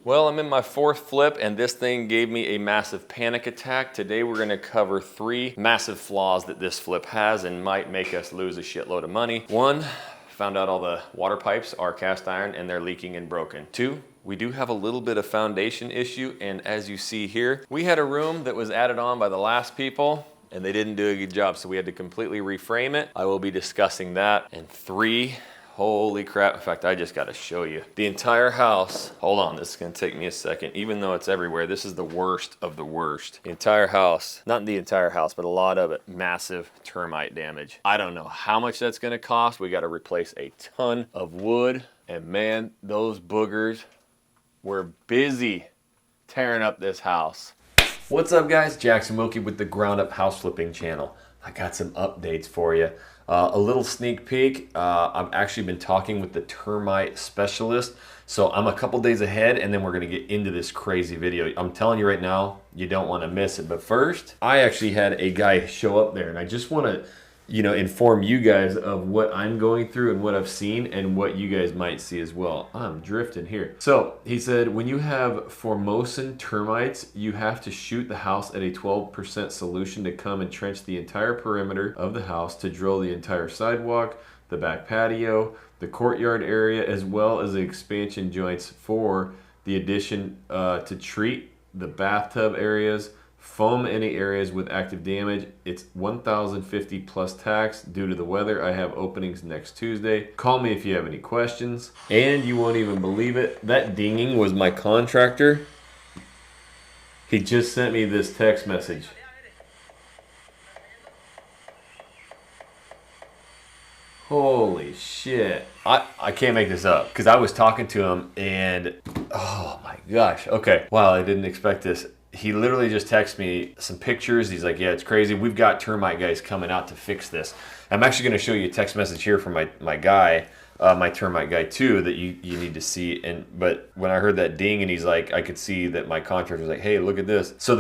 Well, I'm in my fourth flip and this thing gave me a massive panic attack. Today we're gonna cover 3 massive flaws that this flip has and might make us lose a shitload of money. 1, found out all the water pipes are cast iron and they're leaking and broken. 2, we do have a little bit of foundation issue, and as you see here, we had a room that was added on by the last people and they didn't do a good job, so we had to completely reframe it. I will be discussing that. And 3, holy crap, in fact, I just gotta show you. The entire house, hold on, this is gonna take me a second. Even though it's everywhere, this is the worst of the worst. The entire house, not the entire house, but a lot of it, massive termite damage. I don't know how much that's gonna cost. We gotta replace a ton of wood, and man, those boogers were busy tearing up this house. What's up guys, Jackson Wilkie with the Ground Up House Flipping channel. I got some updates for you. A little sneak peek, I've actually been talking with the termite specialist, so I'm a couple days ahead and then we're gonna get into this crazy video. I'm telling you right now, you don't wanna miss it. But first, I actually had a guy show up there and I just wanna, inform you guys of what I'm going through and what I've seen and what you guys might see as well. I'm drifting here. So he said, when you have Formosan termites, you have to shoot the house at a 12% solution to come and trench the entire perimeter of the house to drill the entire sidewalk, the back patio, the courtyard area, as well as the expansion joints for the addition to treat the bathtub areas, foam any areas with active damage. It's $1,050 plus tax. Due to the weather, I have openings next Tuesday. Call me if you have any questions. And you won't even believe it, that dinging was my contractor. He just sent me this text message. Holy shit. I can't make this up because I was talking to him and oh my gosh. Okay. Wow, I didn't expect this. He literally just texted me some pictures. He's like, yeah, it's crazy. We've got termite guys coming out to fix this. I'm actually going to show you a text message here from my guy, my termite guy too, that you need to see. But when I heard that ding and he's like, I could see that my contractor was like, hey, look at this. So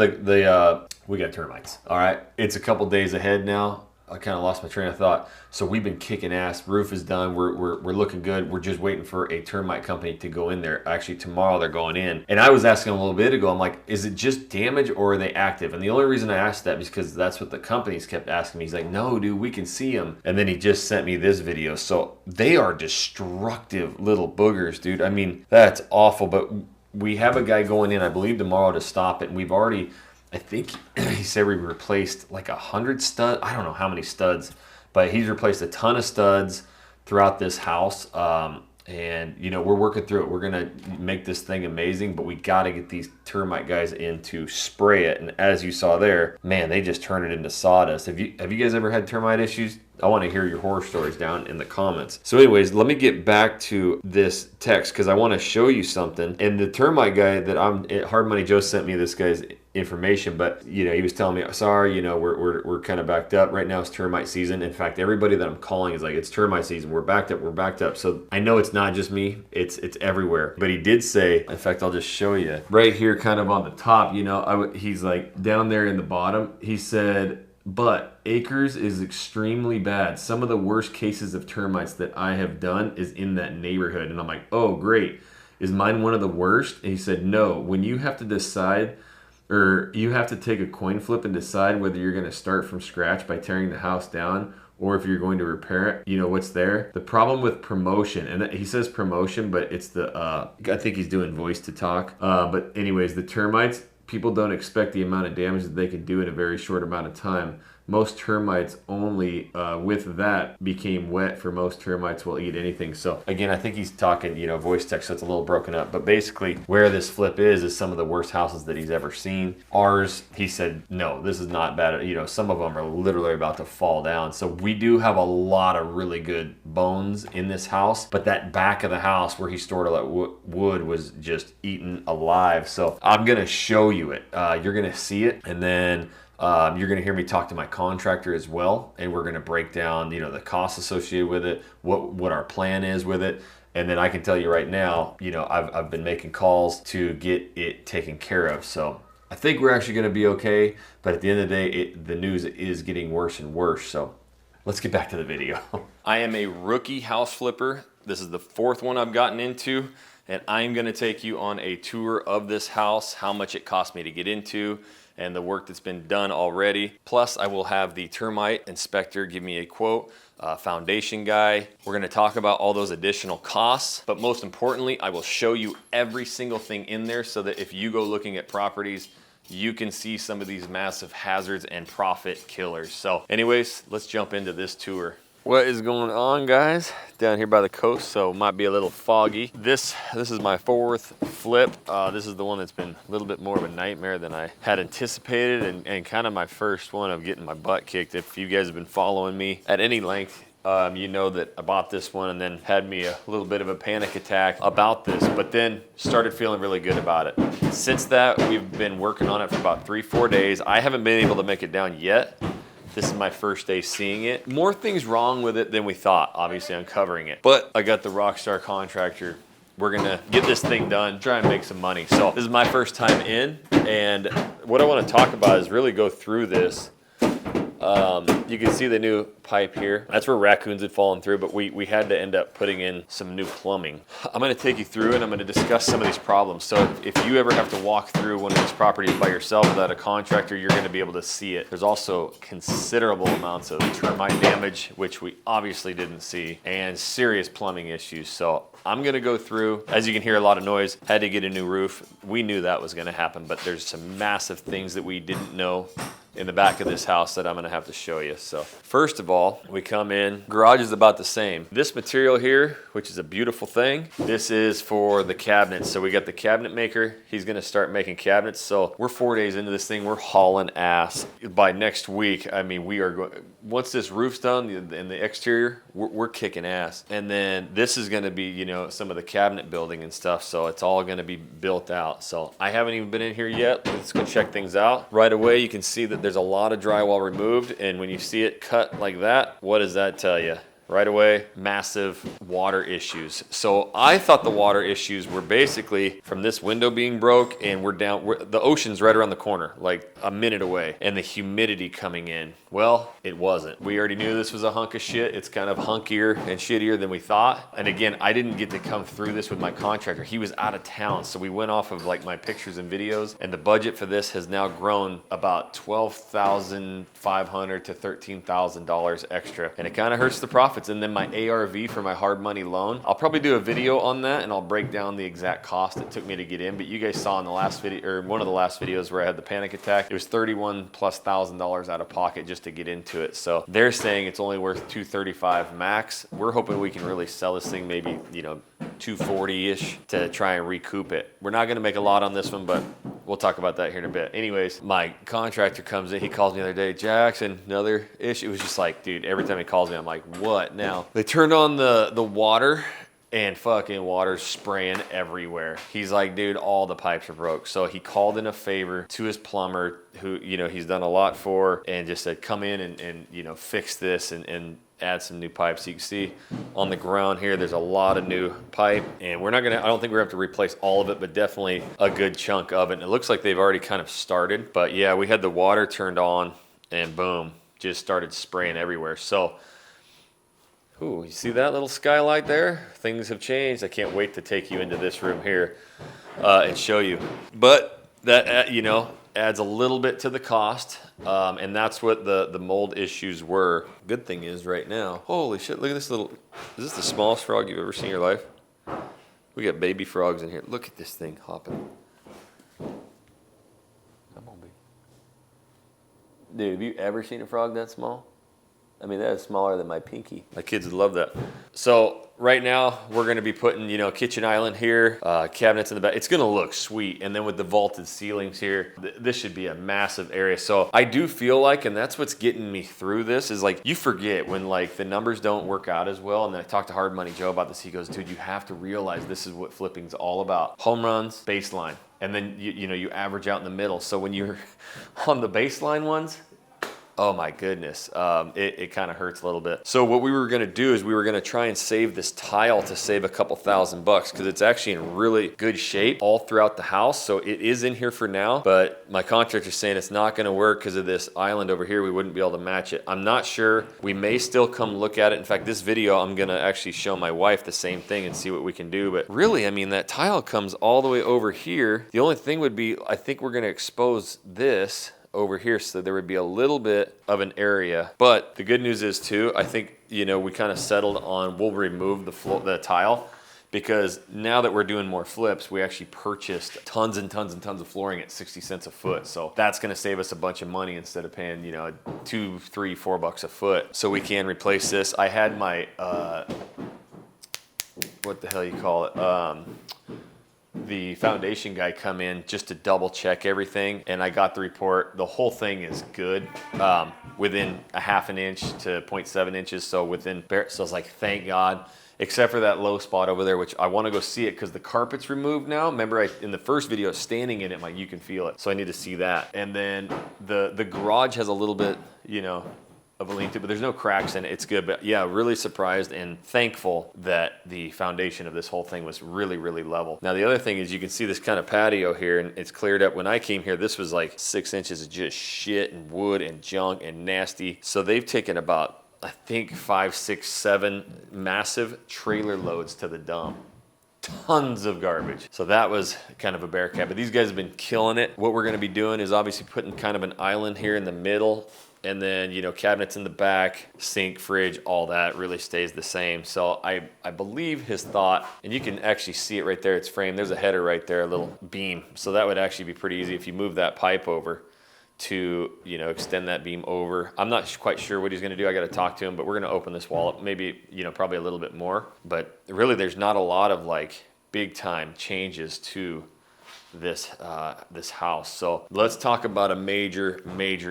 we got termites. All right. It's a couple days ahead now. I kind of lost my train of thought. So we've been kicking ass. Roof is done. We're looking good. We're just waiting for a termite company to go in there. Actually, tomorrow they're going in. And I was asking a little bit ago, I'm like, is it just damage or are they active? And the only reason I asked that is because that's what the companies kept asking me. He's like, no, dude, we can see them. And then he just sent me this video. So they are destructive little boogers, dude. I mean, that's awful. But we have a guy going in, I believe, tomorrow to stop it. And we've already, I think he said we replaced like 100 studs. I don't know how many studs, but he's replaced a ton of studs throughout this house. And we're working through it. We're gonna make this thing amazing, but we got to get these termite guys in to spray it. And as you saw there, man, they just turn it into sawdust. Have you guys ever had termite issues? I want to hear your horror stories down in the comments. So anyways, let me get back to this text because I want to show you something. And the termite guy that Hard Money Joe sent me this guy's information, but he was telling me, sorry, we're kind of backed up. Right now it's termite season. In fact, everybody that I'm calling is like, it's termite season. We're backed up. So I know it's not just me, it's everywhere. But he did say, in fact, I'll just show you right here, kind of on the top, he's like down there in the bottom. He said, but acres is extremely bad. Some of the worst cases of termites that I have done is in that neighborhood. And I'm like, oh, great. Is mine one of the worst? And he said, no. When you have to decide, or you have to take a coin flip and decide whether you're going to start from scratch by tearing the house down or if you're going to repair it, what's there. The problem with promotion, and he says promotion, but it's I think he's doing voice to talk. But anyways, the termites, people don't expect the amount of damage that they can do in a very short amount of time. Most termites only with that became wet. For most termites will eat anything. So again, I think he's talking, voice text, so it's a little broken up. But basically where this flip is some of the worst houses that he's ever seen. Ours, he said, no, this is not bad. Some of them are literally about to fall down. So we do have a lot of really good bones in this house. But that back of the house where he stored all that wood was just eaten alive. So I'm going to show you it. You're going to see it. And then you're going to hear me talk to my contractor as well, and we're going to break down, the costs associated with it, what our plan is with it, and then I can tell you right now, I've been making calls to get it taken care of. So I think we're actually going to be okay, but at the end of the day, the news is getting worse and worse. So let's get back to the video. I am a rookie house flipper. This is the 4th one I've gotten into. and I'm gonna take you on a tour of this house, how much it cost me to get into, and the work that's been done already. Plus, I will have the termite inspector give me a quote, foundation guy. We're gonna talk about all those additional costs, but most importantly, I will show you every single thing in there so that if you go looking at properties, you can see some of these massive hazards and profit killers. So anyways, let's jump into this tour. What is going on, guys? Down here by the coast, so it might be a little foggy. This is my fourth flip. This is the one that's been a little bit more of a nightmare than I had anticipated, and kind of my first one of getting my butt kicked. If you guys have been following me at any length, you know that I bought this one and then had me a little bit of a panic attack about this, but then started feeling really good about it. Since that, we've been working on it for about 3-4 days. I haven't been able to make it down yet. This is my first day seeing it. More things wrong with it than we thought, obviously uncovering it. But I got the rockstar contractor. We're gonna get this thing done, try and make some money. So this is my first time in, and what I wanna talk about is really go through this. You can see the new pipe here. That's where raccoons had fallen through, but we had to end up putting in some new plumbing. I'm gonna take you through it. I'm gonna discuss some of these problems. So if you ever have to walk through one of these properties by yourself without a contractor, you're gonna be able to see it. There's also considerable amounts of termite damage, which we obviously didn't see, and serious plumbing issues. So I'm gonna go through, as you can hear a lot of noise, had to get a new roof. We knew that was gonna happen, but there's some massive things that we didn't know in the back of this house that I'm gonna have to show you. So first of all, we come in, garage is about the same. This material here, which is a beautiful thing, this is for the cabinets. So we got the cabinet maker, he's gonna start making cabinets. So we're 4 days into this thing, we're hauling ass. By next week, I mean, we are going, once this roof's done in the exterior, we're kicking ass. And then this is gonna be, you know, some of the cabinet building and stuff. So it's all gonna be built out. So I haven't even been in here yet. Let's go check things out. Right away, you can see that there's a lot of drywall removed, and when you see it cut like that, what does that tell you? Right away, massive water issues. So I thought the water issues were basically from this window being broke, and the ocean's right around the corner, like a minute away, and the humidity coming in. Well, it wasn't. We already knew this was a hunk of shit. It's kind of hunkier and shittier than we thought. And again, I didn't get to come through this with my contractor. He was out of town, so we went off of like my pictures and videos, and the budget for this has now grown about $12,500 to $13,000 extra, and it kind of hurts the profits. And then my ARV for my hard money loan, I'll probably do a video on that, and I'll break down the exact cost it took me to get in. But you guys saw in the last video, or one of the last videos where I had the panic attack, it was $31,000+ out of pocket just to get into it. So they're saying it's only worth $235 max. We're hoping we can really sell this thing maybe, you know, $240-ish to try and recoup it. We're not gonna make a lot on this one, but we'll talk about that here in a bit. Anyways, my contractor comes in, he calls me the other day, Jackson, another issue. It was just like, dude, every time he calls me, I'm like, what now? They turned on the water, and fucking water's spraying everywhere. He's like, dude, all the pipes are broke. So he called in a favor to his plumber, who, you know, he's done a lot for, and just said, come in and you know, fix this and add some new pipes. So you can see on the ground here, there's a lot of new pipe, and I don't think we're gonna have to replace all of it, but definitely a good chunk of it. And it looks like they've already kind of started, but yeah, we had the water turned on, and boom, just started spraying everywhere. So, ooh, you see that little skylight there? Things have changed. I can't wait to take you into this room here and show you. But that, you know, adds a little bit to the cost, and that's what the mold issues were. Good thing is right now, holy shit, look at this little, is this the smallest frog you've ever seen in your life? We got baby frogs in here. Look at this thing hopping. Come on, baby. Dude, have you ever seen a frog that small? I mean, that is smaller than my pinky. My kids would love that. So right now, we're gonna be putting, you know, kitchen island here, cabinets in the back. It's gonna look sweet. And then with the vaulted ceilings here, this should be a massive area. So I do feel like, and that's what's getting me through this, is like, you forget when like the numbers don't work out as well. And then I talked to Hard Money Joe about this. He goes, dude, you have to realize this is what flipping's all about. Home runs, baseline. And then, you know, you average out in the middle. So when you're on the baseline ones, Oh my goodness, it kind of hurts a little bit. So what we were gonna do is we were gonna try and save this tile to save a couple $1,000 because it's actually in really good shape all throughout the house. So it is in here for now, but my contractor's saying it's not gonna work because of this island over here. We wouldn't be able to match it. I'm not sure. We may still come look at it. In fact, this video, I'm gonna actually show my wife the same thing and see what we can do. But really, I mean, that tile comes all the way over here. The only thing would be, I think we're gonna expose this over here so there would be a little bit of an area. But the good news is too, I think, you know, we kind of settled on we'll remove the tile because now that we're doing more flips, we actually purchased tons and tons and tons of flooring at 60 cents a foot. So that's going to save us a bunch of money instead of paying, you know, $2, $3, $4 a foot. So we can replace this. I had my, what the hell you call it? The foundation guy come in just to double check everything, and I got the report. The whole thing is good, within a ½ an inch to 0.7 inches. So within, so I was like, thank God, except for that low spot over there, which I want to go see it because the carpet's removed now. Remember, in the first video, standing in it, you can feel it. So I need to see that. And then the garage has a little bit, you know, of a lean-to, but there's no cracks in it. It's good. But yeah, really surprised and thankful that the foundation of this whole thing was really, really level. Now, the other thing is you can see this kind of patio here, and it's cleared up. When I came here, this was like 6 inches of just shit and wood and junk and nasty. So they've taken about, I think, 5, 6, 7 massive trailer loads to the dump. Tons of garbage. So that was kind of a bear cat, but these guys have been killing it. What we're going to be doing is obviously putting kind of an island here in the middle, and then, you know, cabinets in the back, sink, fridge, all that really stays the same. So I believe his thought, and you can actually see it right there, it's framed. There's a header right there, a little beam. So that would actually be pretty easy if you move that pipe over to, you know, extend that beam over. I'm not quite sure what he's gonna do. I gotta talk to him, but we're gonna open this wall up, maybe, you know, probably a little bit more. But really, there's not a lot of like big time changes to this this house. So let's talk about a major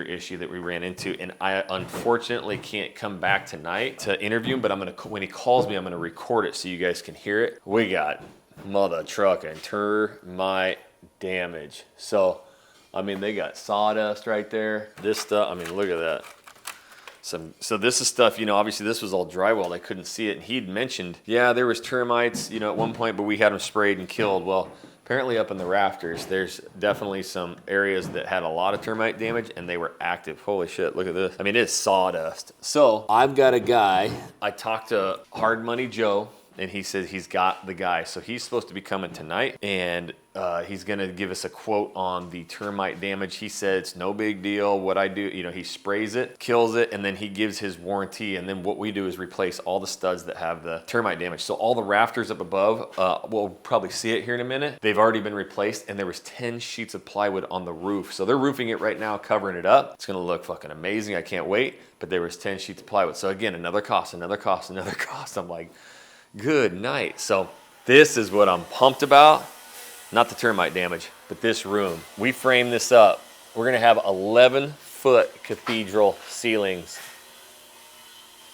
issue that we ran into, and I unfortunately can't come back tonight to interview him, but when he calls me, I'm gonna record it so you guys can hear it. We got mother truck and termite damage. So I mean, they got sawdust right there. This stuff, I mean, look at that. So this is stuff, you know, obviously this was all drywall. I couldn't see it. And he'd mentioned, yeah, there was termites, you know, at one point, but we had them sprayed and killed. Well, apparently up in the rafters, there's definitely some areas that had a lot of termite damage and they were active. Holy shit, look at this. I mean, it's sawdust. So I've got a guy, I talked to Hard Money Joe, and he says he's got the guy. So he's supposed to be coming tonight, and he's gonna give us a quote on the termite damage. He said it's no big deal. What I do, you know, he sprays it, kills it, and then he gives his warranty. And then what we do is replace all the studs that have the termite damage. So all the rafters up above, we'll probably see it here in a minute. They've already been replaced, and there was 10 sheets of plywood on the roof. So they're roofing it right now, covering it up. It's gonna look fucking amazing. I can't wait. But there was 10 sheets of plywood. So again, another cost, another cost, another cost. I'm like, good night. So this is what I'm pumped about. Not the termite damage, but this room. We framed this up. We're gonna have 11-foot cathedral ceilings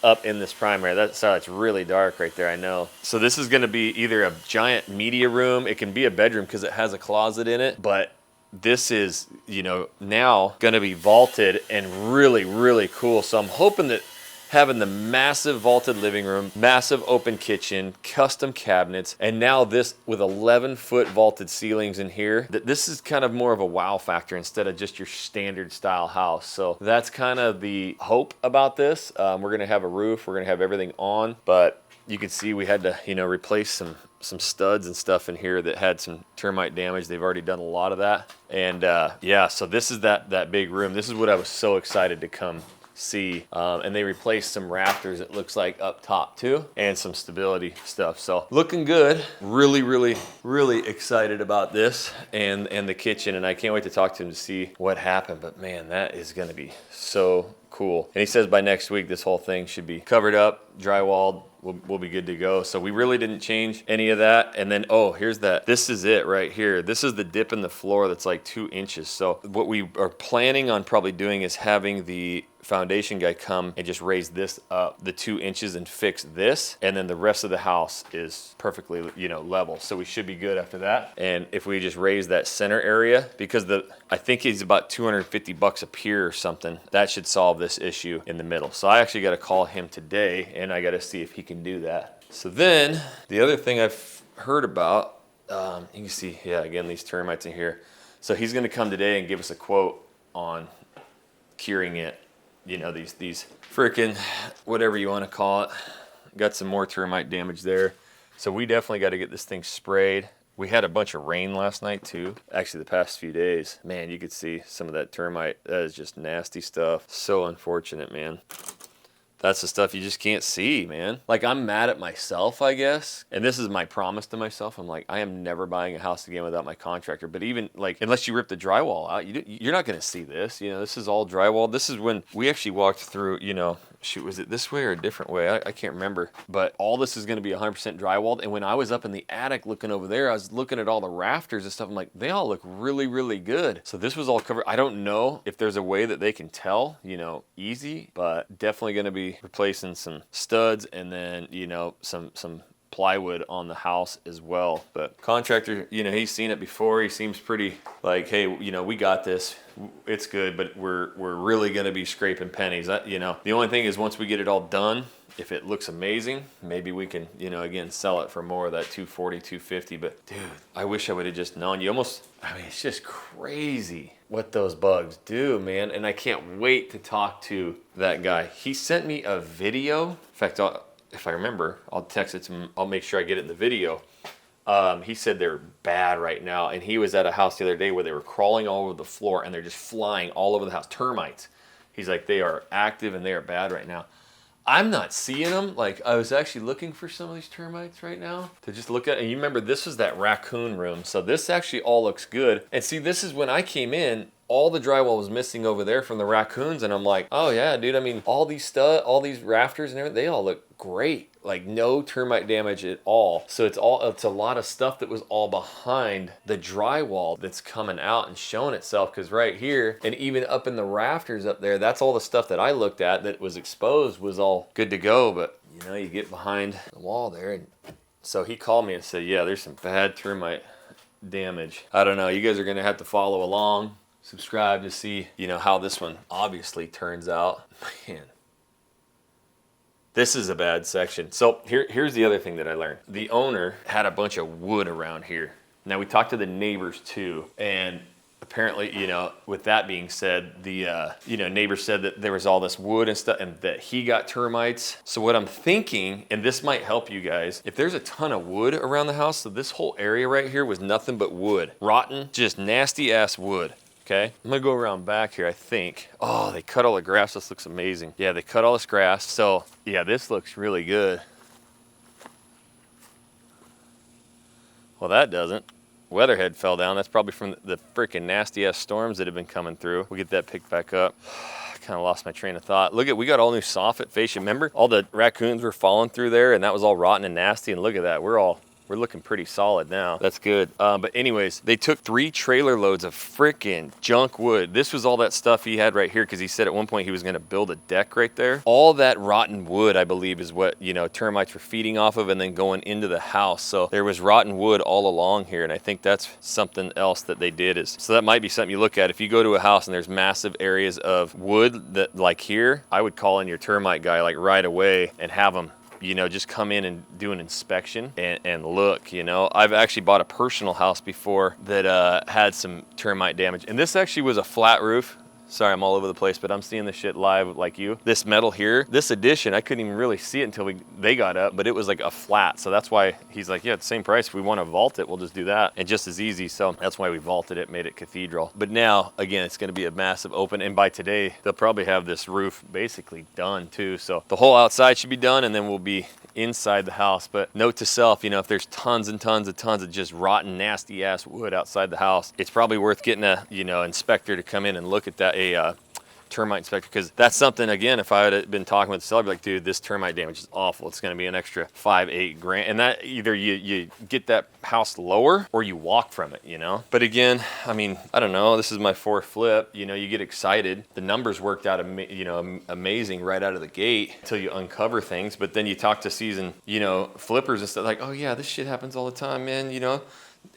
up in this primary. That's it's really dark right there, I know. So this is gonna be either a giant media room. It can be a bedroom because it has a closet in it, but this is, you know, now gonna be vaulted and really, really cool. So I'm hoping that having the massive vaulted living room, massive open kitchen, custom cabinets, and now this with 11-foot vaulted ceilings in here, that this is kind of more of a wow factor instead of just your standard style house. So that's kind of the hope about this. We're gonna have a roof, we're gonna have everything on, but you can see we had to, you know, replace some studs and stuff in here that had some termite damage. They've already done a lot of that. And yeah, so this is that big room. This is what I was so excited to come see, and they replaced some rafters, it looks like, up top too, and some stability stuff. So looking good. Really, really, really excited about this and the kitchen, and I can't wait to talk to him to see what happened. But man, that is gonna be so cool. And he says by next week this whole thing should be covered up, drywalled. We'll be good to go. So we really didn't change any of that. And then, oh, here's that. This is it right here. This is the dip in the floor that's like 2 inches. So what we are planning on probably doing is having the foundation guy come and just raise this up the 2 inches and fix this, and then the rest of the house is perfectly, you know, level. So we should be good after that. And if we just raise that center area, because I think he's about $250 a pier or something, that should solve this issue in the middle. So I actually got to call him today, and I got to see if he can do that. So then the other thing I've heard about, you can see, yeah, again, these termites in here. So he's going to come today and give us a quote on curing it. You know, these freaking, whatever you want to call it. Got some more termite damage there. So we definitely got to get this thing sprayed. We had a bunch of rain last night too. Actually, the past few days. Man, you could see some of that termite. That is just nasty stuff. So unfortunate, man. That's the stuff you just can't see, man. Like, I'm mad at myself, I guess. And this is my promise to myself. I'm like, I am never buying a house again without my contractor. But even, like, unless you rip the drywall out, you're not going to see this. You know, this is all drywall. This is when we actually walked through, you know, shoot, was it this way or a different way? I can't remember. But all this is going to be 100% drywalled. And when I was up in the attic looking over there, I was looking at all the rafters and stuff. I'm like, they all look really, really good. So this was all covered. I don't know if there's a way that they can tell, you know, easy, but definitely going to be replacing some studs and then, you know, some plywood on the house as well. But contractor, you know, he's seen it before. He seems pretty like, hey, you know, we got this. It's good, but we're really going to be scraping pennies. You know, the only thing is once we get it all done, if it looks amazing, maybe we can, you know, again, sell it for more of that 240, 250. But dude, I wish I would have just known. I mean, it's just crazy what those bugs do, man. And I can't wait to talk to that guy. He sent me a video. In fact, if I remember, I'll text it to him. I'll make sure I get it in the video. He said they're bad right now. And he was at a house the other day where they were crawling all over the floor and they're just flying all over the house. Termites. He's like, they are active and they are bad right now. I'm not seeing them. Like, I was actually looking for some of these termites right now to just look at. And you remember, this was that raccoon room. So this actually all looks good. And see, this is when I came in, all the drywall was missing over there from the raccoons. And I'm like, oh yeah, dude. I mean, all these rafters and everything, they all look great. Like, no termite damage at all. So it's a lot of stuff that was all behind the drywall that's coming out and showing itself. Because right here, and even up in the rafters up there, that's all the stuff that I looked at that was exposed was all good to go. But, you know, you get behind the wall there. And so he called me and said, yeah, there's some bad termite damage. I don't know. You guys are going to have to follow along. Subscribe to see, you know, how this one obviously turns out. Man. This is a bad section. So here's the other thing that I learned. The owner had a bunch of wood around here. Now we talked to the neighbors too, and apparently, you know, with that being said, the neighbor said that there was all this wood and stuff, and that he got termites. So what I'm thinking, and this might help you guys, if there's a ton of wood around the house, so this whole area right here was nothing but wood, rotten, just nasty ass wood. Okay, I'm gonna go around back here, I think. Oh, they cut all the grass. This looks amazing. Yeah, they cut all this grass. So yeah, this looks really good. Well, that doesn't. Weatherhead fell down. That's probably from the freaking nasty ass storms that have been coming through. We'll get that picked back up. I kind of lost my train of thought. Look we got all new soffit fascia. Remember, all the raccoons were falling through there and that was all rotten and nasty. And look at that, we're looking pretty solid now. That's good. But anyways, they took 3 trailer loads of frickin' junk wood. This was all that stuff he had right here because he said at one point he was gonna build a deck right there. All that rotten wood, I believe, is what, you know, termites were feeding off of and then going into the house. So there was rotten wood all along here, and I think that's something else that they did is, so that might be something you look at. If you go to a house and there's massive areas of wood that, like here, I would call in your termite guy like right away and have them, you know, just come in and do an inspection and look, you know. I've actually bought a personal house before that had some termite damage. And this actually was a flat roof. Sorry, I'm all over the place, but I'm seeing this shit live like you. This metal here, this addition, I couldn't even really see it until they got up, but it was like a flat. So that's why he's like, yeah, it's the same price. If we want to vault it, we'll just do that. And just as easy. So that's why we vaulted it, made it cathedral. But now, again, it's going to be a massive open. And by today, they'll probably have this roof basically done too. So the whole outside should be done, and then we'll be inside the house. But note to self, you know, if there's tons and tons of just rotten, nasty ass wood outside the house, it's probably worth getting a, you know, inspector to come in and look at that, termite inspector, because that's something, again, if I had been talking with the seller, I'd be like, dude, this termite damage is awful. It's going to be an extra 5-8 grand. And that either you get that house lower or you walk from it, you know? But again, I mean, I don't know. This is my 4th flip. You know, you get excited. The numbers worked out, amazing right out of the gate until you uncover things. But then you talk to seasoned, flippers and stuff like, oh yeah, this shit happens all the time, man.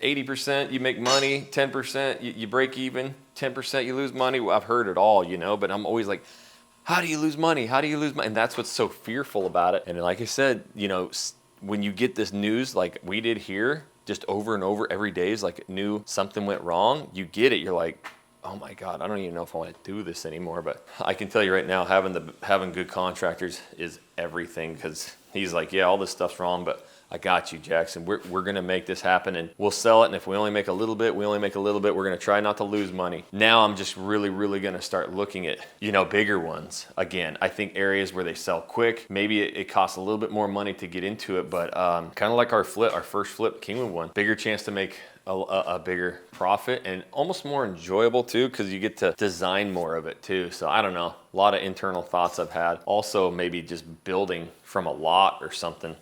80% you make money, 10% you break even, 10% you lose money. Well, I've heard it all, but I'm always like, how do you lose money? How do you lose money? And that's what's so fearful about it. And like I said, when you get this news like we did here, just over and over every day is like knew something went wrong, you get it. You're like, oh my God, I don't even know if I want to do this anymore. But I can tell you right now, having good contractors is everything, because he's like, yeah, all this stuff's wrong, but I got you, Jackson. We're going to make this happen, and we'll sell it. And if we only make a little bit, We're going to try not to lose money. Now I'm just really, really going to start looking at, bigger ones. Again, I think areas where they sell quick, maybe it costs a little bit more money to get into it, but kind of like our first flip, Kingwood one, bigger chance to make a bigger profit, and almost more enjoyable too, because you get to design more of it too. So I don't know, a lot of internal thoughts I've had. Also maybe just building from a lot or something.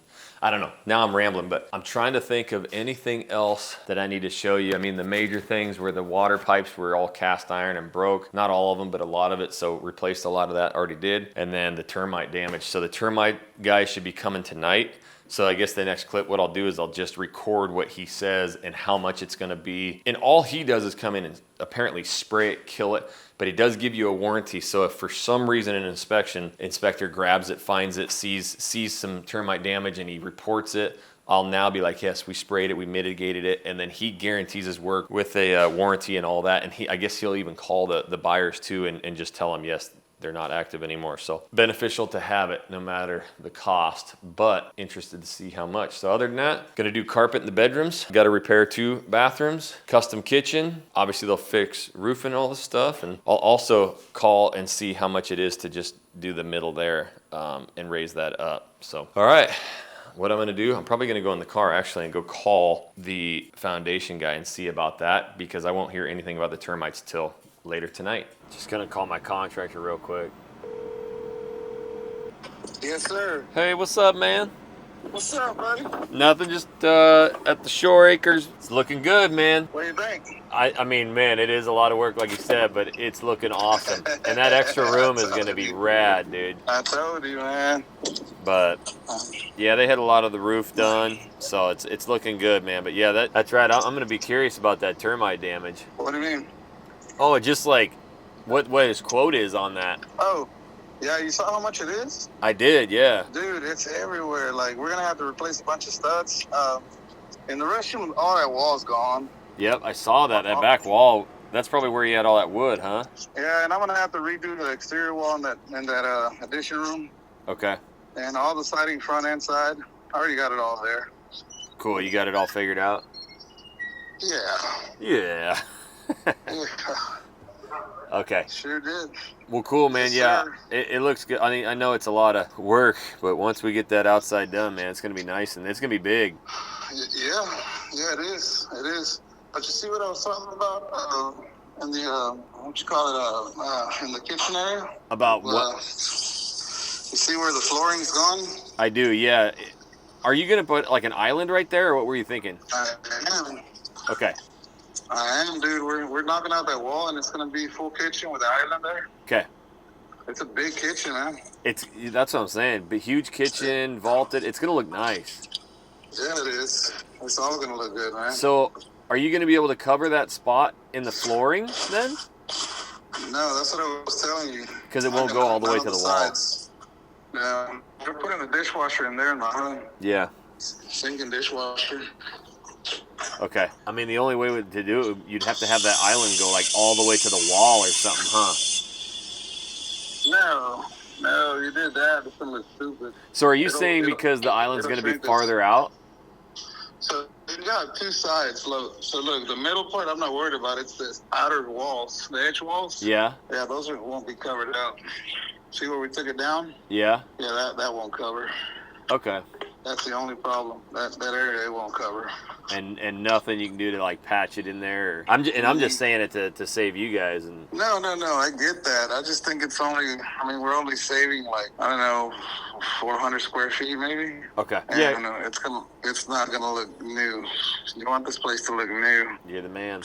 I don't know. Now I'm rambling, but I'm trying to think of anything else that I need to show you. I mean, the major things were the water pipes were all cast iron and broke. Not all of them, but a lot of it. So replaced a lot of that, already did. And then the termite damage. So the termite guy should be coming tonight. So I guess the next clip, what I'll do is I'll just record what he says and how much it's going to be. And all he does is come in and apparently spray it, kill it. But he does give you a warranty. So if for some reason an inspector grabs it, finds it, sees some termite damage, and he reports it, I'll now be like, yes, we sprayed it, we mitigated it, and then he guarantees his work with a warranty and all that. And I guess he'll even call the buyers too and just tell them, yes, they're not active anymore. So beneficial to have it no matter the cost, but interested to see how much. So other than that, gonna do carpet in the bedrooms. Got to repair 2 bathrooms, custom kitchen. Obviously they'll fix roof and all this stuff. And I'll also call and see how much it is to just do the middle there and raise that up. So, all right. What I'm gonna do, I'm probably gonna go in the car actually and go call the foundation guy and see about that, because I won't hear anything about the termites till later tonight. Just gonna call my contractor real quick. Yes, sir. Hey, what's up, man? What's up, buddy? Nothing, just at the Shore Acres. It's looking good, man. What do you think? I mean, man, it is a lot of work, like you said, but it's looking awesome. And that extra room is gonna be rad, dude. I told you, man. But yeah, they had a lot of the roof done, so it's looking good, man. But yeah, that's right. I'm gonna be curious about that termite damage. What do you mean? Oh, just like what his quote is on that. Oh, yeah, you saw how much it is? I did, yeah. Dude, it's everywhere. Like, we're going to have to replace a bunch of studs. In the restroom, all that wall's gone. Yep, I saw that back wall. That's probably where you had all that wood, huh? Yeah, and I'm going to have to redo the exterior wall in that addition room. Okay. And all the siding, front and side. I already got it all there. Cool, you got it all figured out? Yeah. Yeah. Yeah. Okay. Sure did. Well, cool, man. Yes, Yeah, it looks good. I mean, I know it's a lot of work, but once we get that outside done, man, it's gonna be nice, and it's gonna be big. Yeah, it is. It is. But you see what I was talking about in the in the kitchen area? About what? You see where the flooring's gone? I do. Yeah. Are you gonna put like an island right there, or what were you thinking? I am. Okay. I am, dude. We're knocking out that wall, and it's gonna be full kitchen with the island there. Okay. It's a big kitchen, man. That's what I'm saying. But huge kitchen, vaulted. It's gonna look nice. Yeah, it is. It's all gonna look good, man. So, are you gonna be able to cover that spot in the flooring then? No, that's what I was telling you. Because it won't go all the way to the wall. Yeah, we're putting a dishwasher in there in my room. Yeah. Sink and dishwasher. Okay. I mean, the only way to do it, you'd have to have that island go like all the way to the wall or something, huh? No, you did that. It's gonna look stupid. So are you saying because the island's going to be farther out? So you got 2 sides. So look, the middle part, I'm not worried about. It's the outer walls, the edge walls. Yeah. Yeah, those won't be covered out. See where we took it down? Yeah. Yeah, that won't cover. Okay. That's the only problem. That area they won't cover. And nothing you can do to like patch it in there. I'm just saying it to save you guys. And No. I get that. I just think it's only. I mean, we're only saving like I don't know, 400 square feet maybe. okay, And yeah, it's not gonna look new. You want this place to look new. you're the man.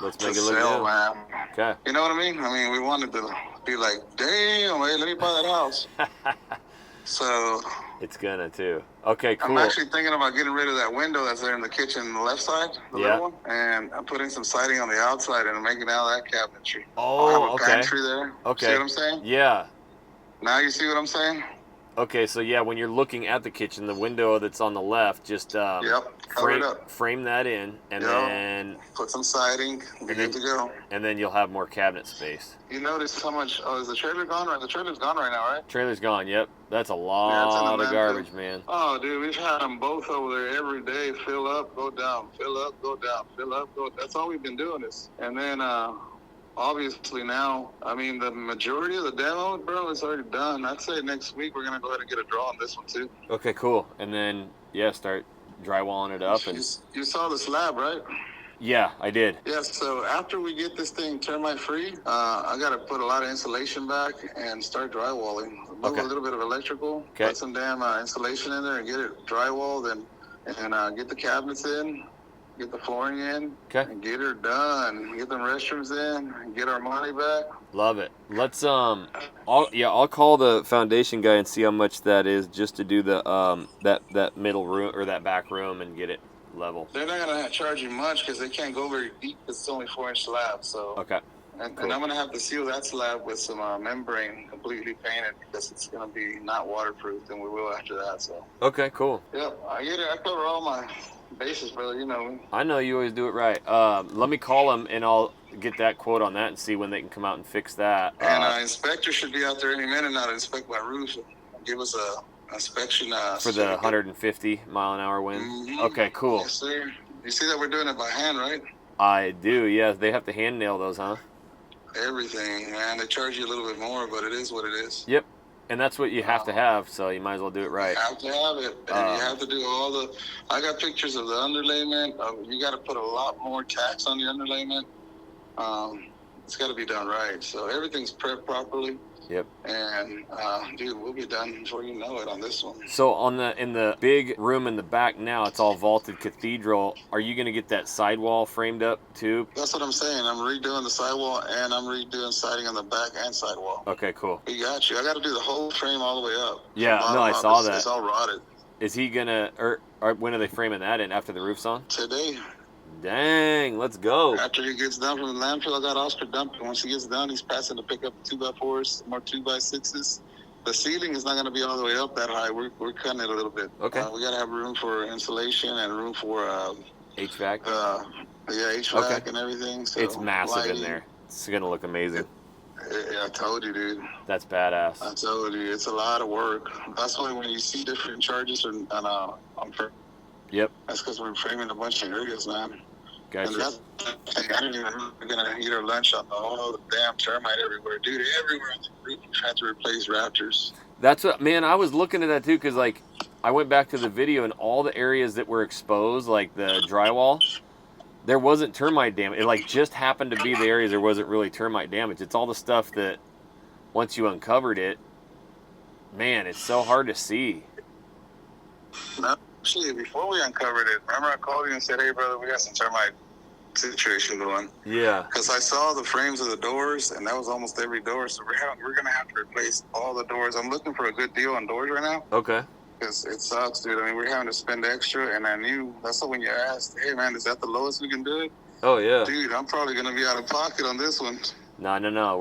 Let's To make it look sell, new. man. Okay. You know what I mean? I mean, we wanted to be like, damn, hey, let me buy that house. So It's gonna too. Okay, cool. I'm actually thinking about getting rid of that window that's there in the kitchen on the left side, the Yeah. little one, and I'm putting some siding on the outside and making out that cabinetry. Oh, I'll have a okay. pantry there. Okay. See what I'm saying? Yeah. Now you see what I'm saying? Okay, so yeah, when you're looking at the kitchen, the window that's on the left, just Yep. Cover it up. frame that in, and Yep. then Put some siding. Be good to go. and then you'll have more cabinet space. You notice how much? Oh, is the trailer gone? Right? The trailer's gone right now, right? Trailer's gone. Yep, that's a Yeah, it's in lot the of landfill. garbage, man. Oh, dude, we've had them both over there every day. Fill up, go down. Fill up, go down. Fill up, go. That's all we've been doing is. And then, obviously now, I mean, the majority of the demo, bro, is already done. I'd say next week we're gonna go ahead and get a draw on this one too. Okay, cool. And then yeah, start drywalling it up. And You saw the slab, right? yeah, I did. Yeah, so after we get this thing termite free, I got to put a lot of insulation back and start drywalling. Move Okay. a little bit of electrical, Okay. put some damn insulation in there and get it drywalled and get the cabinets in, get the flooring in, Okay. and get her done. Get them restrooms in and get our money back. Love it. Let's I'll call the foundation guy and see how much that is just to do the that middle room or that back room and get it level. They're not going to charge you much because they can't go very deep because it's only 4-inch slab. So. Okay. And Cool. I'm going to have to seal that slab with some membrane completely painted because it's going to be not waterproof, and we will after that. So, Okay, cool. yeah, I get it. I cover all my bases, brother. You know me. I know you always do it right. Let me call them and I'll get that quote on that and see when they can come out and fix that. And inspector should be out there any minute now to inspect my roof and give us a inspection. For the 150 mile an hour wind. Mhm. Okay, cool. Yes, sir. You see that we're doing it by hand, right? I do. Yeah, they have to hand nail those, huh? Everything, man. They charge you a little bit more, but it is what it is. Yep. And that's what you have to have, so you might as well do it right. You have to have it, and you have to do all the. I got pictures of the underlayment. You got to put a lot more tax on the underlayment. It's got to be done right. So everything's prepped properly. Yep. And dude, we'll be done before you know it on this one. So in the big room in the back now, it's all vaulted cathedral. Are you gonna get that sidewall framed up too? That's what I'm saying. I'm redoing the sidewall and I'm redoing siding on the back and sidewall. Okay, cool. We got you. I got to do the whole frame all the way up. Yeah, From no, bottom I up. saw that. It's all rotted. Is he gonna or when are they framing that in after the roof's on? Today, Dang, let's go. after he gets done from the landfill, I got Oscar dumping. Once he gets done, he's passing to pick up 2x4s, more 2x6s. The ceiling is not going to be all the way up that high. We're cutting it a little bit. Okay. We got to have room for insulation and room for HVAC. HVAC Okay. and everything. So It's massive in lighting. there. It's gonna look amazing. Yeah, I told you, dude. That's badass. I told you, it's a lot of work. That's why when you see different charges on Yep. that's because we're framing a bunch of areas, man. And Gotcha. that's, I didn't even know we're gonna eat our lunch on all the damn termite everywhere, dude. Everywhere on the roof, we had to replace raptors. That's what, man, I was looking at that too, because like I went back to the video and all the areas that were exposed, like the drywall, there wasn't termite damage. It like just happened to be the areas there wasn't really termite damage. It's all the stuff that once you uncovered it, man, it's so hard to see. No, actually, before we uncovered it, remember I called you and said, "Hey, brother, we got some termite situation going." Yeah. Because I saw the frames of the doors, and that was almost every door. So we're gonna have to replace all the doors. I'm looking for a good deal on doors right now. Okay. Because it sucks, dude. I mean, we're having to spend extra, and I knew that's what when you asked, "Hey, man, is that the lowest we can do it?" Oh yeah. Dude, I'm probably gonna be out of pocket on this one. No.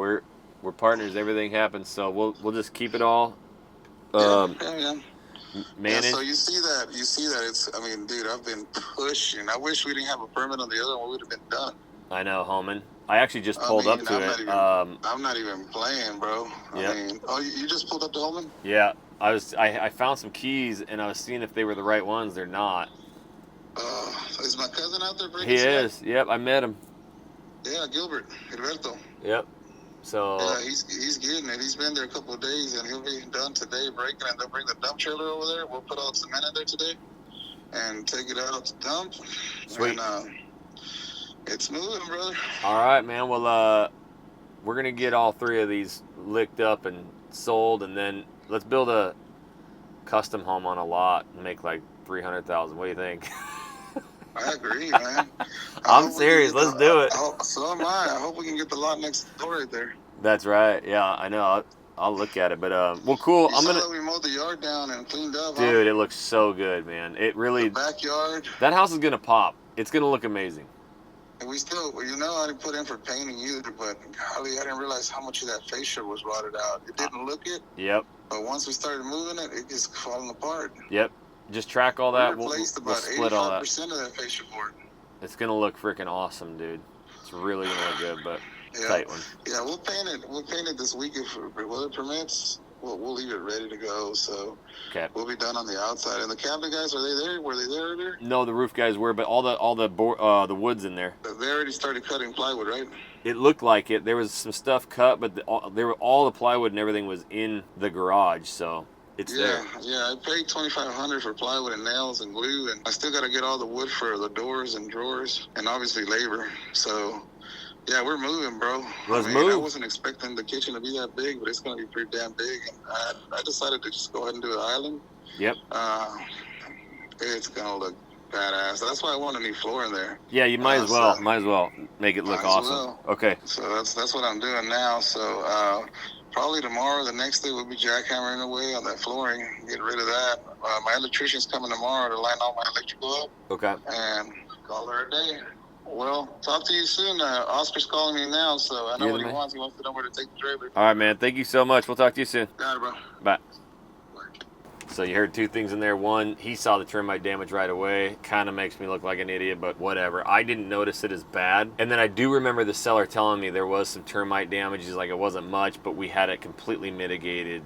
We're partners. Everything happens, so we'll just keep it all. Yeah. Managed. Yeah, so you see that. It's. I mean, dude, I've been pushing. I wish we didn't have a permit on the other one. We would have been done. I know, Homan. I actually just pulled up to it. I'm not even playing, bro. Yep. I mean, you just pulled up to Holman? Yeah, I found some keys and I was seeing if they were the right ones. They're not. Is my cousin out there breaking He stuff? is. Yep, I met him. Yeah, Gilberto. Yep. So yeah, he's getting it. He's been there a couple of days, and he'll be done today breaking, and they'll bring the dump trailer over there. We'll put all the cement in there today and take it out to dump. sweet. And it's moving, brother. All right, man. Well, we're gonna get all 3 of these licked up and sold, and then let's build a custom home on a lot and make like 300,000. What do you think? I agree, man. I'm serious. Let's do it. So am I. I hope we can get the lot next door right there. That's right. Yeah, I know. I'll look at it. But well, cool. You saw that we mowed the yard down and cleaned up, dude. huh? It looks so good, man. It really. The backyard. That house is gonna pop. It's gonna look amazing. And we still, I didn't put in for painting either, but golly, I didn't realize how much of that fascia was rotted out. It didn't look it. Yep. But once we started moving it, it just falling apart. Yep. Just track all that. We replaced about split all that. 85% of that fascia board. It's gonna look freaking awesome, dude. It's really gonna look good, but tight one. Yeah, we'll paint it. We'll paint it this week if weather permits. We'll leave it ready to go. So okay. We'll be done on the outside. And the cabinet guys, are they there? Were they there earlier? No, the roof guys were, but all the wood's in there. They already started cutting plywood, right? It looked like it. There was some stuff cut, but all the plywood and everything was in the garage, so it's there. Yeah, I paid $2,500 for plywood and nails and glue, and I still got to get all the wood for the doors and drawers, and obviously labor. So, yeah, we're moving, bro. Let's move. I wasn't expecting the kitchen to be that big, but it's going to be pretty damn big. And I decided to just go ahead and do an island. Yep. It's going to look badass. That's why I want a new floor in there. Yeah, you might as well. Might as well make it look awesome. Well. Okay. So that's what I'm doing now. So probably tomorrow, the next day, we'll be jackhammering away on that flooring, getting rid of that. My electrician's coming tomorrow to line all my electrical up. Okay. And call her a day. Well, talk to you soon. Oscar's calling me now, so I know what he wants. He wants to know where to take the trailer. All right, man. Thank you so much. We'll talk to you soon. Got it, bro. Bye. So you heard 2 things in there. One, he saw the termite damage right away. Kind of makes me look like an idiot, but whatever. I didn't notice it as bad. And then I do remember the seller telling me there was some termite damage. He's like, it wasn't much, but we had it completely mitigated,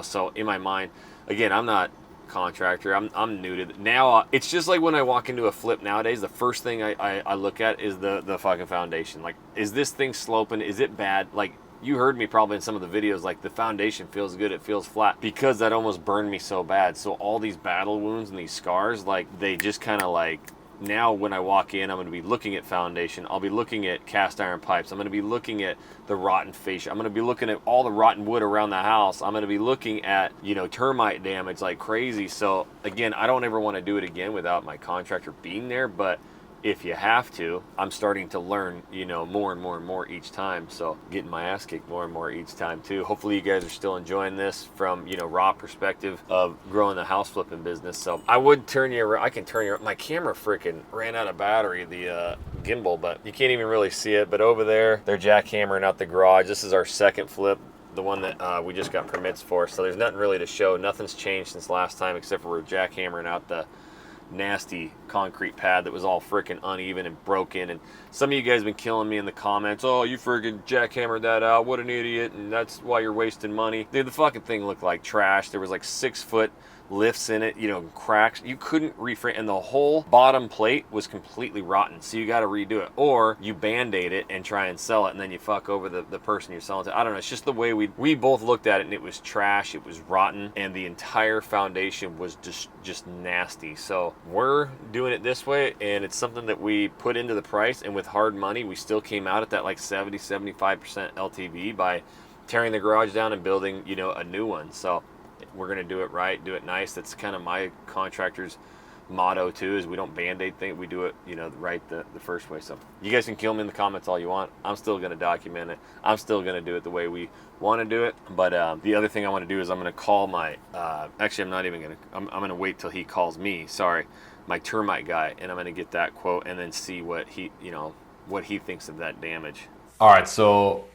So in my mind, again, I'm not a contractor. I'm new to it. Now, it's just like when I walk into a flip nowadays, the first thing I look at is the fucking foundation. Like, is this thing sloping? Is it bad? Like, you heard me probably in some of the videos, like the foundation feels good, it feels flat, because that almost burned me so bad. So all these battle wounds and these scars, like they just kind of like, now when I walk in, I'm going to be looking at foundation. I'll be looking at cast iron pipes. I'm going to be looking at the rotten fascia. I'm going to be looking at all the rotten wood around the house. I'm going to be looking at, termite damage like crazy. So again, I don't ever want to do it again without my contractor being there, but if you have to, I'm starting to learn, more and more and more each time. So getting my ass kicked more and more each time too. Hopefully you guys are still enjoying this from, raw perspective of growing the house flipping business. So I would turn you around. I can turn you around. My camera freaking ran out of battery, the gimbal, but you can't even really see it. But over there, they're jackhammering out the garage. This is our second flip, the one that we just got permits for. So there's nothing really to show. Nothing's changed since last time, except for we're jackhammering out the nasty concrete pad that was all freaking uneven and broken. And some of you guys have been killing me in the comments. Oh, you freaking jackhammered that out. What an idiot. And that's why you're wasting money. Dude, the fucking thing looked like trash. There was like 6-foot lifts in it, cracks. You couldn't reframe, and the whole bottom plate was completely rotten. So you got to redo it, or you band-aid it and try and sell it, and then you fuck over the person you're selling to. I don't know. It's just the way we both looked at it, and it was trash. It was rotten, and the entire foundation was just nasty. So we're doing it this way, and it's something that we put into the price, and with hard money, we still came out at that like 70-75% LTV by tearing the garage down and building, a new one. So we're going to do it right, do it nice. That's kind of my contractor's motto too, is we don't band-aid things. We do it, right the first way. So you guys can kill me in the comments all you want. I'm still going to document it. I'm still going to do it the way we want to do it. But the other thing I want to do is I'm going to call my, actually I'm not even going to, I'm going to wait till he calls me, my termite guy, and I'm going to get that quote and then see what he, what he thinks of that damage. All right, so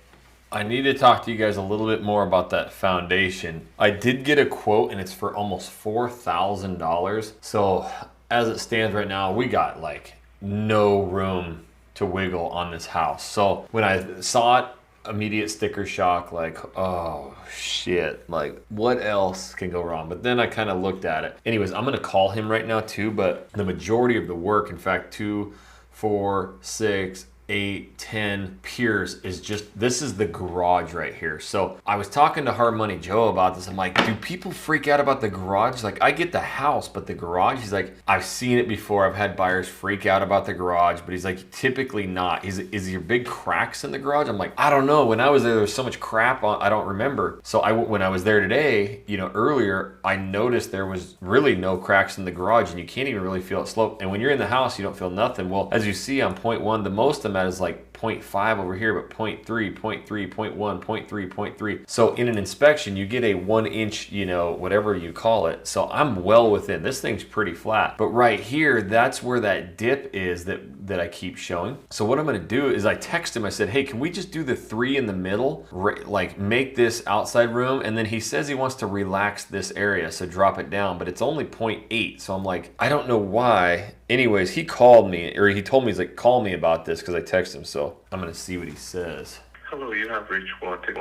I need to talk to you guys a little bit more about that foundation. I did get a quote, and it's for almost $4,000. So as it stands right now, we got like no room to wiggle on this house. So when I saw it, immediate sticker shock, like, oh shit, like what else can go wrong? But then I kind of looked at it. Anyways, I'm gonna call him right now too, but the majority of the work, in fact, 2, 4, 6, A10 piers is just, this is the garage right here. So I was talking to Hard Money Joe about this. I'm like, do people freak out about the garage? Like, I get the house, but the garage, he's like, I've seen it before. I've had buyers freak out about the garage, but he's like, typically not. Is there big cracks in the garage? I'm like, I don't know. When I was there was so much crap on, I don't remember. So when I was there today, earlier, I noticed there was really no cracks in the garage, and you can't even really feel it slope. And when you're in the house, you don't feel nothing. Well, as you see on point 1, the most I'm at is like 0.5 over here, but 0.3, 0.3, 0.1, 0.3, 0.3. So in an inspection, you get a 1 inch, whatever you call it. So I'm well within. This thing's pretty flat. But right here, that's where that dip is that I keep showing. So what I'm gonna do is I text him, I said, hey, can we just do the 3 in the middle? Like make this outside room. And then he says he wants to relax this area, so drop it down, but it's only 0.8. So I'm like, I don't know why. Anyways, he called me, or he told me, he's like, call me about this, because I texted him. So I'm gonna see what he says. Hello, you have reached wanting.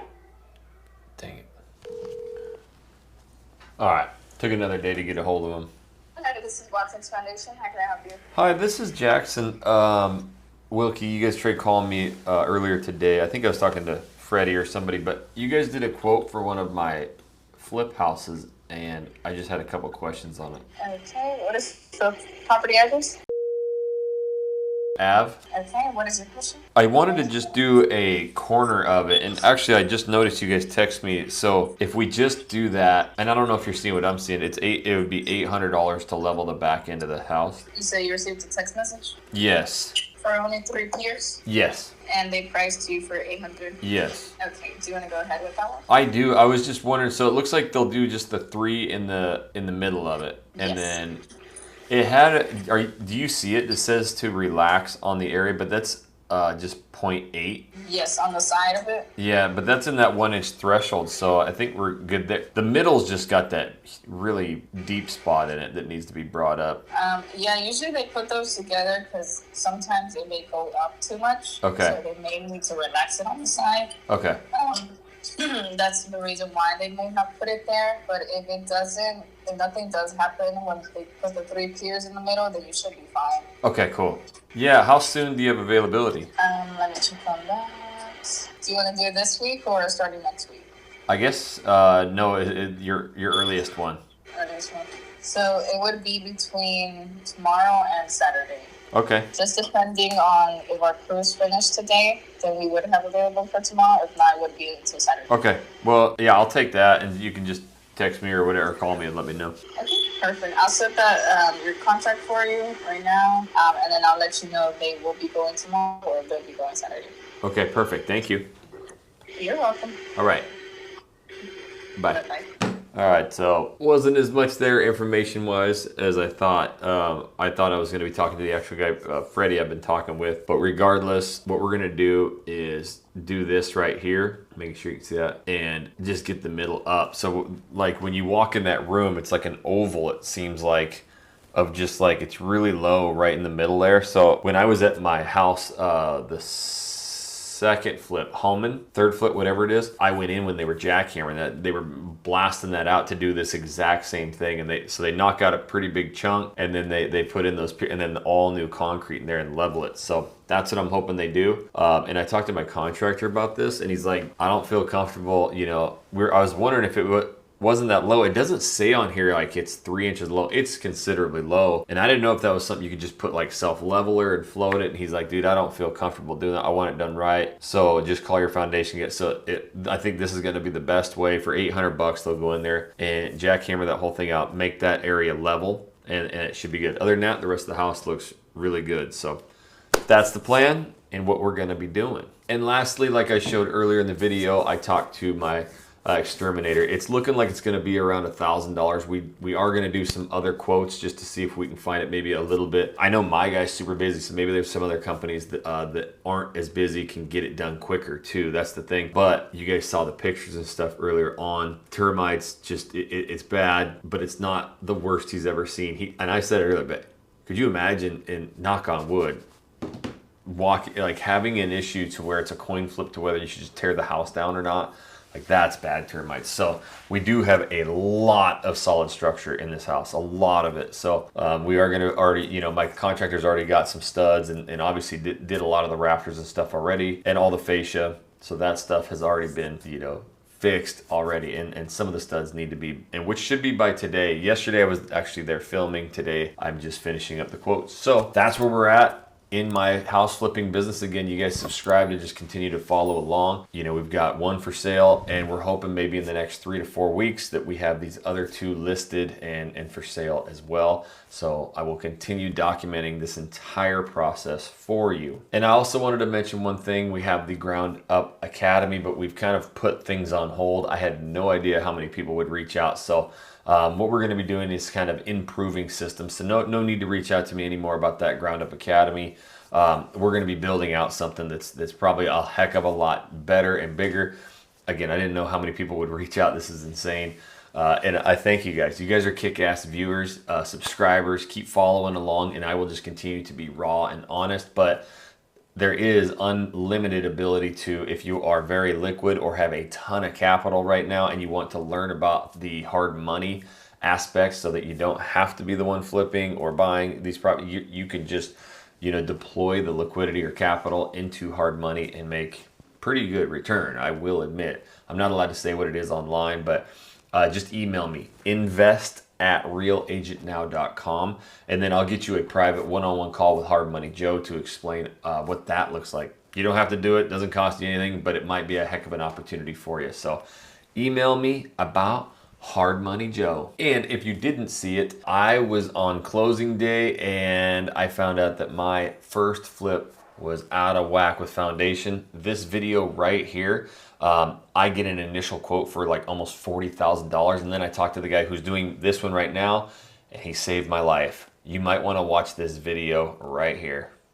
Dang it. All right, took another day to get a hold of him. Hi, this is Watson's Foundation. How can I help you? Hi, this is Jackson. Wilkie, you guys tried calling me earlier today. I think I was talking to Freddie or somebody, but you guys did a quote for one of my flip houses, and I just had a couple questions on it. Okay, what is the property address? Av? Okay, what is your question? I wanted to just do a corner of it, and actually I just noticed you guys text me. So if we just do that, and I don't know if you're seeing what I'm seeing, it would be $800 to level the back end of the house. You say you received a text message? Yes. For only 3 piers? Yes. And they priced you for $800? Yes. Okay, do you want to go ahead with that one? I do. I was just wondering, so it looks like they'll do just the 3 in the middle of it, and Yes. then it had. Do you see it? It says to relax on the area, but that's just 0.8. Yes, on the side of it. Yeah, but that's in that 1 inch threshold, so I think we're good there. The middle's just got that really deep spot in it that needs to be brought up. Yeah, usually they put those together because sometimes it may go up too much. Okay. So they may need to relax it on the side. Okay. That's the reason why they may have put it there. But if it doesn't, if nothing does happen when they put the 3 piers in the middle, then you should be fine. Okay, cool. Yeah, how soon do you have availability? Let me check on that. Do you want to do it this week or starting next week? I guess no, your earliest one. Earliest one. So it would be between tomorrow and Saturday. Okay. Just depending on if our crew's finished today, then we would have available for tomorrow. If not, it would be until Saturday. Okay. Well, yeah, I'll take that, and you can just text me or whatever, or call me and let me know. Okay, perfect. I'll set that your contract for you right now, and then I'll let you know if they will be going tomorrow or if they'll be going Saturday. Okay, perfect. Thank you. You're welcome. All right. Bye. Bye-bye. All right, so wasn't as much there information-wise as I thought. I thought I was going to be talking to the actual guy, Freddie, I've been talking with. But regardless, what we're going to do is do this right here. Make sure you can see that. And just get the middle up. So, like, when you walk in that room, it's like an oval, it seems like, of just, like, it's really low right in the middle there. So, when I was at my house, the second flip, Holman, third flip, whatever it is, I went in when they were jackhammering that. They were blasting that out to do this exact same thing, and they knock out a pretty big chunk, and then they put in those, and then all new concrete in there and level it. So that's what I'm hoping they do. And I talked to my contractor about this, and he's like, I don't feel comfortable. I was wondering if it wasn't that low. It doesn't say on here like it's 3 inches low. It's considerably low. And I didn't know if that was something you could just put like self-leveler and float it. And he's like, dude, I don't feel comfortable doing that. I want it done right. So just call your foundation. I think this is going to be the best way. For $800, they'll go in there and jackhammer that whole thing out, make that area level, and it should be good. Other than that, the rest of the house looks really good. So that's the plan and what we're going to be doing. And lastly, like I showed earlier in the video, I talked to my Exterminator. It's looking like it's going to be around $1,000. We are going to do some other quotes just to see if we can find it maybe a little bit. I know my guy's super busy, so maybe there's some other companies that aren't as busy can get it done quicker too. That's the thing. But you guys saw the pictures and stuff earlier on. Termites, just it's bad, but it's not the worst he's ever seen. And I said it earlier, but could you imagine, and knock on wood, having an issue to where it's a coin flip to whether you should just tear the house down or not? Like that's bad termites. So we do have a lot of solid structure in this house, a lot of it. So we are going to already, you know, my contractor's already got some studs and obviously did a lot of the rafters and stuff already and all the fascia. So that stuff has already been, you know, fixed already, and some of the studs need to be, and which should be by today. Yesterday I was actually there filming. Today I'm just finishing up the quotes. So that's where we're at in my house flipping business. Again, you guys subscribe to just continue to follow along. You know, we've got one for sale, and we're hoping maybe in the next 3 to 4 weeks that we have these other 2 listed and for sale as well. So I will continue documenting this entire process for you. And I also wanted to mention one thing. We have the Ground Up Academy, but we've kind of put things on hold. I had no idea how many people would reach out. So what we're going to be doing is kind of improving systems. So no need to reach out to me anymore about that Ground Up Academy. We're going to be building out something that's probably a heck of a lot better and bigger. Again, I didn't know how many people would reach out. This is insane. And I thank you guys. You guys are kick-ass viewers, subscribers. Keep following along, and I will just continue to be raw and honest. But there is unlimited ability to, if you are very liquid or have a ton of capital right now and you want to learn about the hard money aspects so that you don't have to be the one flipping or buying these properties, you can just, you know, deploy the liquidity or capital into hard money and make pretty good return. I will admit, I'm not allowed to say what it is online, but just email me, invest@realagentnow.com, and then I'll get you a private one-on-one call with Hard Money Joe to explain what that looks like. You don't have to do it, doesn't cost you anything, but it might be a heck of an opportunity for you. So email me about Hard Money Joe. And if you didn't see it, I was on closing day and I found out that my first flip was out of whack with foundation. This video right here, I get an initial quote for like almost $40,000, and then I talked to the guy who's doing this one right now, and he saved my life. You might want to watch this video right here.